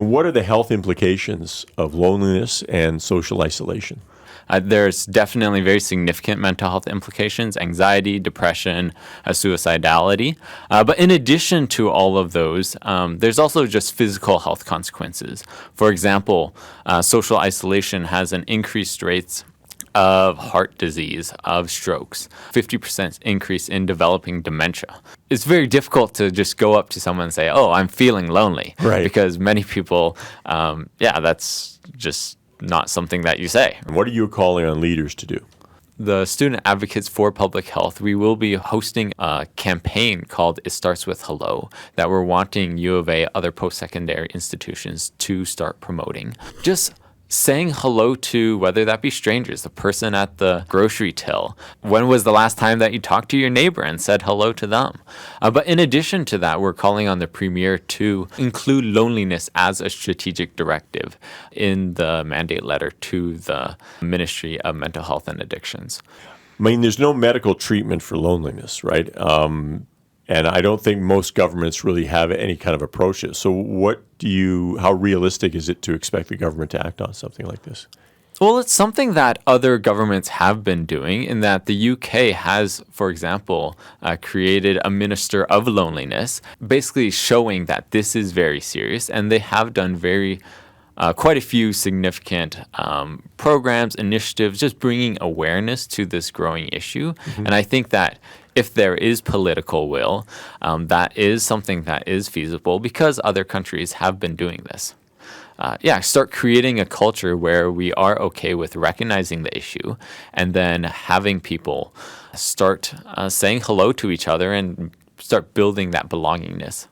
What are the health implications of loneliness and social isolation? There's definitely very significant mental health implications, anxiety, depression, suicidality. But in addition to all of those, there's also just physical health consequences. For example, social isolation has an increased rates of heart disease, of strokes, 50% increase in developing dementia. It's very difficult to just go up to someone and say, oh, I'm feeling lonely. Right. Because many people, that's just not something that you say. And what are you calling on leaders to do? The Student Advocates for Public Health, we will be hosting a campaign called It Starts With Hello that we're wanting U of A, other post-secondary institutions to start promoting. Just saying hello to, whether that be strangers, the person at the grocery till. When was the last time that you talked to your neighbor and said hello to them? But in addition to that, we're calling on the Premier to include loneliness as a strategic directive in the mandate letter to the Ministry of Mental Health and Addictions. I mean, there's no medical treatment for loneliness, right? And I don't think most governments really have any kind of approaches. So how realistic is it to expect the government to act on something like this? Well, it's something that other governments have been doing, in that the UK has, for example, created a Minister of Loneliness, basically showing that this is very serious, and they have done quite a few significant programs, initiatives, just bringing awareness to this growing issue. Mm-hmm. And I think that if there is political will, that is something that is feasible, because other countries have been doing this. Start creating a culture where we are okay with recognizing the issue, and then having people start saying hello to each other and start building that belongingness.